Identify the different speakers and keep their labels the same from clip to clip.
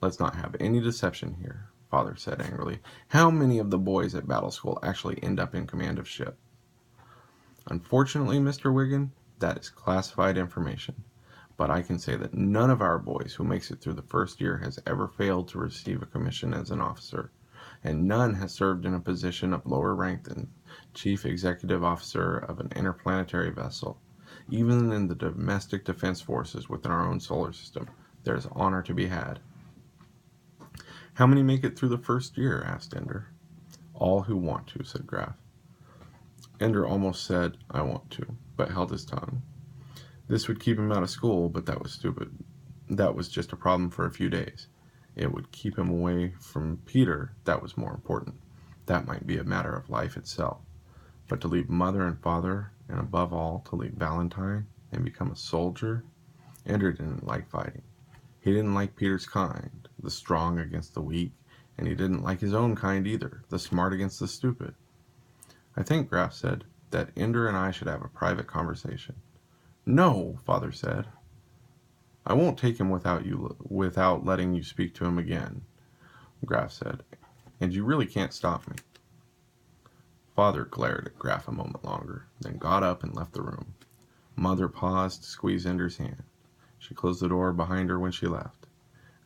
Speaker 1: Let's not have any deception here, Father said angrily. How many of the boys at Battle School actually end up in command of ship? Unfortunately, Mr. Wiggin, that is classified information. But I can say that none of our boys who makes it through the first year has ever failed to receive a commission as an officer, and none has served in a position of lower rank than Chief Executive Officer of an interplanetary vessel. Even in the domestic defense forces within our own solar system, there is honor to be had. How many make it through the first year? Asked Ender. All who want to, said Graf. Ender almost said, I want to, but held his tongue. This would keep him out of school, but that was stupid. That was just a problem for a few days. It would keep him away from Peter. That was more important. That might be a matter of life itself. But to leave mother and father, and above all, to leave Valentine and become a soldier? Ender didn't like fighting. He didn't like Peter's kind, the strong against the weak, and he didn't like his own kind either, the smart against the stupid. I think, Graf said, that Ender and I should have a private conversation. No, Father said. I won't take him without letting you speak to him again, Graf said, and you really can't stop me. Father glared at Graf a moment longer, then got up and left the room. Mother paused to squeeze Ender's hand. She closed the door behind her when she left.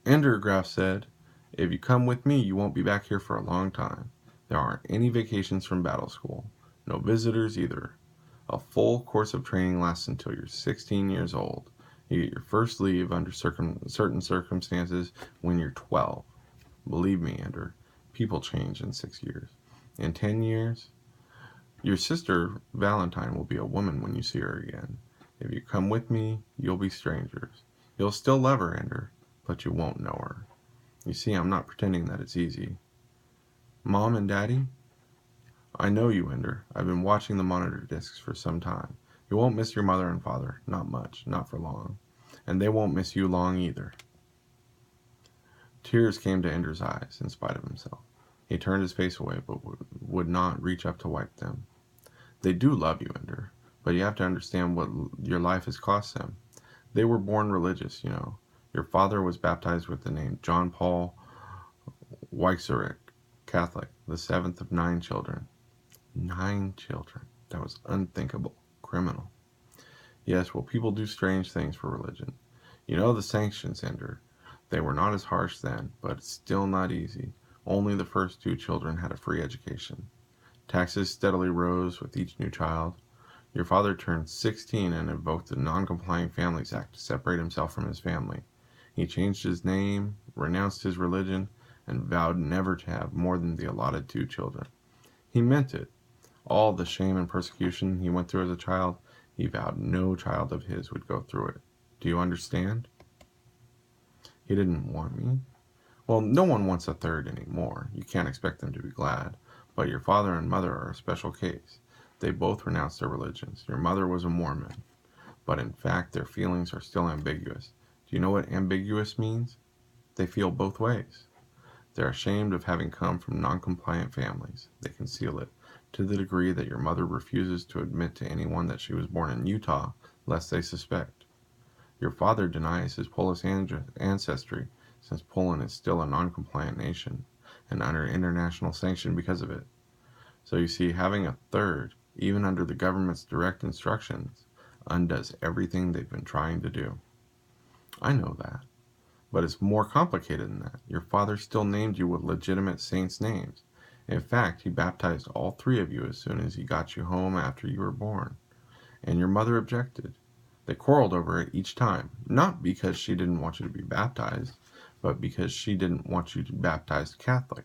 Speaker 1: Ender, Graf said, if you come with me, you won't be back here for a long time. There aren't any vacations from Battle School. No visitors either. A full course of training lasts until you're 16 years old. You get your first leave under certain circumstances when you're 12. Believe me, Ender, people change in 6 years. In 10 years, your sister Valentine will be a woman when you see her again. If you come with me, you'll be strangers. You'll still love her, Ender, but you won't know her. You see, I'm not pretending that it's easy. Mom and Daddy? I know you, Ender. I've been watching the monitor discs for some time. You won't miss your mother and father. Not much. Not for long. And they won't miss you long either. Tears came to Ender's eyes, in spite of himself. He turned his face away, but would not reach up to wipe them. They do love you, Ender, but you have to understand what your life has cost them. They were born religious, you know. Your father was baptized with the name John Paul Weichserick, Catholic, the 7th of 9 children. 9 children. That was unthinkable. Criminal. Yes, well, people do strange things for religion. You know the sanctions, Ender. They were not as harsh then, but it's still not easy. Only the first 2 children had a free education. Taxes steadily rose with each new child. Your father turned 16 and invoked the Non-Compliant Families Act to separate himself from his family. He changed his name, renounced his religion, and vowed never to have more than the allotted 2 children. He meant it. All the shame and persecution he went through as a child, he vowed no child of his would go through it. Do you understand? He didn't want me. Well, no one wants a third anymore. You can't expect them to be glad. But your father and mother are a special case. They both renounced their religions. Your mother was a Mormon. But in fact, their feelings are still ambiguous. Do you know what ambiguous means? They feel both ways. They're ashamed of having come from non-compliant families. They conceal it, to the degree that your mother refuses to admit to anyone that she was born in Utah, lest they suspect. Your father denies his Polish ancestry, since Poland is still a non-compliant nation, and under international sanction because of it. So you see, having a third, even under the government's direct instructions, undoes everything they've been trying to do. I know that. But it's more complicated than that. Your father still named you with legitimate saints' names. In fact, he baptized all 3 of you as soon as he got you home after you were born. And your mother objected. They quarreled over it each time, not because she didn't want you to be baptized, but because she didn't want you to be baptized Catholic.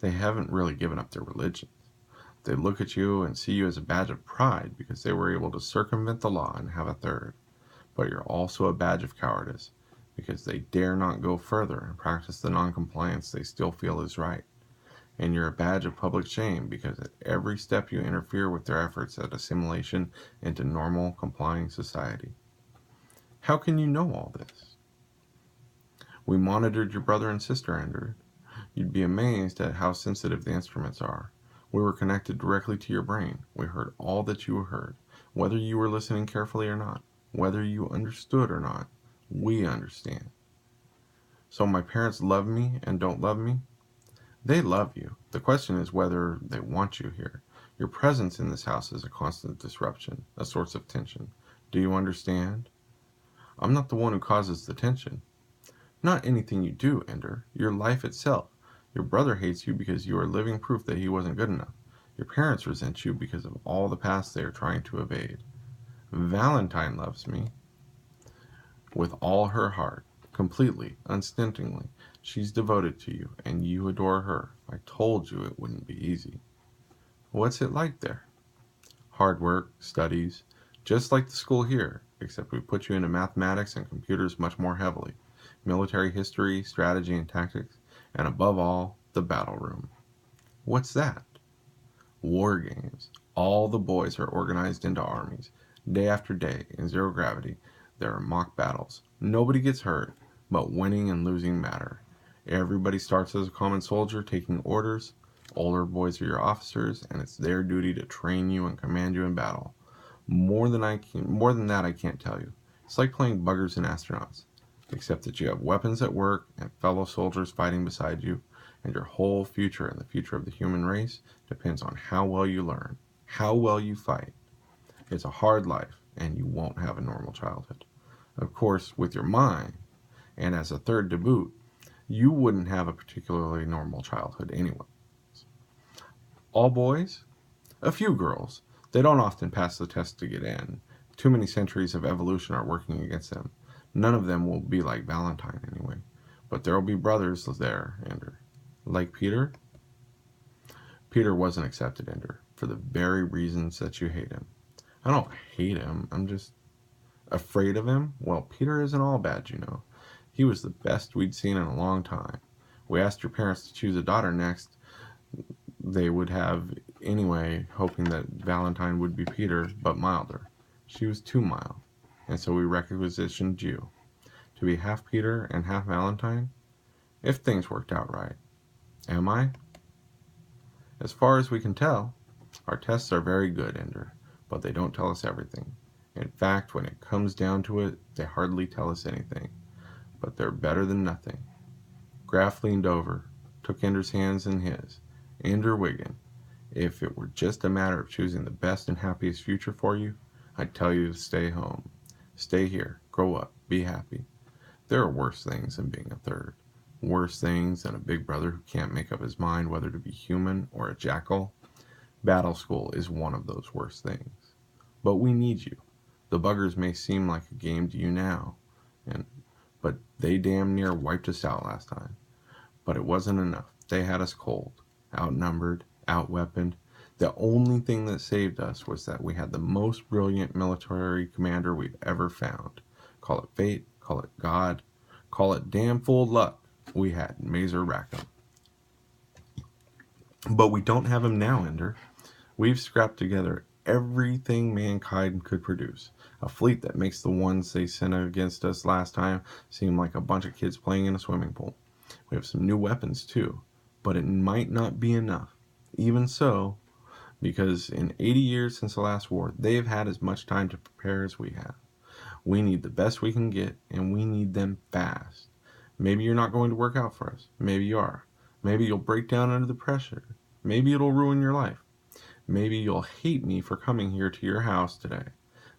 Speaker 1: They haven't really given up their religions. They look at you and see you as a badge of pride because they were able to circumvent the law and have a third. But you're also a badge of cowardice because they dare not go further and practice the non-compliance they still feel is right. And you're a badge of public shame because at every step you interfere with their efforts at assimilation into normal, complying society. How can you know all this? We monitored your brother and sister, Ender. You'd be amazed at how sensitive the instruments are. We were connected directly to your brain. We heard all that you heard, whether you were listening carefully or not, whether you understood or not. We understand. So my parents love me and don't love me? They love you. The question is whether they want you here. Your presence in this house is a constant disruption, a source of tension. Do you understand? I'm not the one who causes the tension. Not anything you do, Ender. Your life itself. Your brother hates you because you are living proof that he wasn't good enough. Your parents resent you because of all the past they are trying to evade. Valentine loves me with all her heart, completely, unstintingly. She's devoted to you, and you adore her. I told you it wouldn't be easy. What's it like there? Hard work, studies, just like the school here, except we put you into mathematics and computers much more heavily. Military history, strategy and tactics, and above all, the battle room. What's that? War games. All the boys are organized into armies. Day after day, in zero gravity, there are mock battles. Nobody gets hurt, but winning and losing matter. Everybody starts as a common soldier taking orders. Older boys are your officers, and it's their duty to train you and command you in battle. More than that, I can't tell you. It's like playing buggers and astronauts, except that you have weapons at work and fellow soldiers fighting beside you, and your whole future and the future of the human race depends on how well you learn, how well you fight. It's a hard life, and you won't have a normal childhood. Of course, with your mind, and as a third to boot, you wouldn't have a particularly normal childhood anyway. All boys? A few girls. They don't often pass the test to get in. Too many centuries of evolution are working against them. None of them will be like Valentine anyway. But there'll be brothers there, Ender. Like Peter? Peter wasn't accepted, Ender, for the very reasons that you hate him. I don't hate him, I'm just afraid of him. Well, Peter isn't all bad, you know. He was the best we'd seen in a long time. We asked your parents to choose a daughter next. They would have anyway, hoping that Valentine would be Peter, but milder. She was too mild, and so we requisitioned you. To be half Peter and half Valentine? If things worked out right. Am I? As far as we can tell, our tests are very good, Ender, but they don't tell us everything. In fact, when it comes down to it, they hardly tell us anything. But they're better than nothing. Graff leaned over, took Ender's hands in his. Ender Wiggin, if it were just a matter of choosing the best and happiest future for you, I'd tell you to stay home. Stay here, grow up, be happy. There are worse things than being a third. Worse things than a big brother who can't make up his mind whether to be human or a jackal. Battle school is one of those worst things. But we need you. The buggers may seem like a game to you now, but they damn near wiped us out last time. But it wasn't enough. They had us cold, outnumbered, outweaponed. The only thing that saved us was that we had the most brilliant military commander we've ever found. Call it fate, call it God, call it damn fool luck. We had Mazer Rackham. But we don't have him now, Ender. We've scrapped together everything mankind could produce. A fleet that makes the ones they sent against us last time seem like a bunch of kids playing in a swimming pool. We have some new weapons too, but it might not be enough. Even so, because in 80 years since the last war, they've had as much time to prepare as we have. We need the best we can get, and we need them fast. Maybe you're not going to work out for us. Maybe you are. Maybe you'll break down under the pressure. Maybe it'll ruin your life. Maybe you'll hate me for coming here to your house today.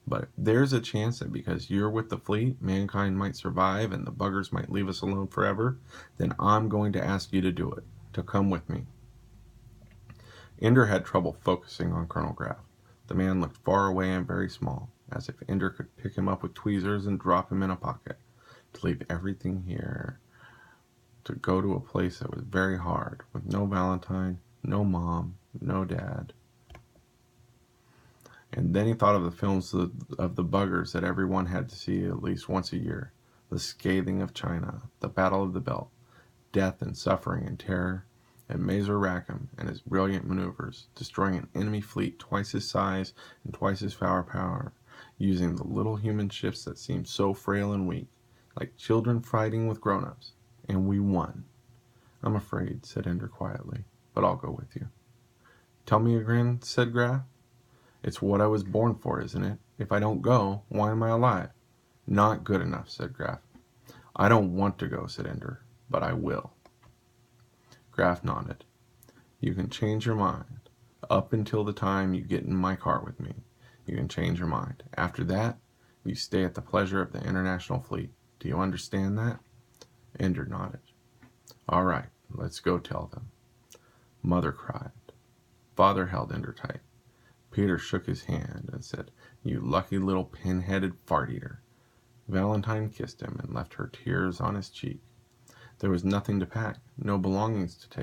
Speaker 1: But there's a chance that because you're with the fleet, mankind might survive and the buggers might leave us alone forever, then I'm going to ask you to do it, to come with me. Ender had trouble focusing on Colonel Graff. The man looked far away and very small, as if Ender could pick him up with tweezers and drop him in a pocket. To leave everything here, to go to a place that was very hard, with no Valentine, no mom, no dad. And then he thought of the films of the buggers that everyone had to see at least once a year. The Scathing of China, the Battle of the Belt, death and suffering and terror, and Mazer Rackham and his brilliant maneuvers, destroying an enemy fleet twice his size and twice his firepower, using the little human ships that seemed so frail and weak, like children fighting with grown-ups. And we won. I'm afraid, said Ender quietly, but I'll go with you. Tell me again, said Graff. It's what I was born for, isn't it? If I don't go, why am I alive? Not good enough, said Graff. I don't want to go, said Ender, but I will. Graf nodded. You can change your mind. Up until the time you get in my car with me, you can change your mind. After that, you stay at the pleasure of the International Fleet. Do you understand that? Ender nodded. All right, let's go tell them. Mother cried. Father held Ender tight. Peter shook his hand and said, You lucky little pin-headed fart-eater. Valentine kissed him and left her tears on his cheek. There was nothing to pack, no belongings to take.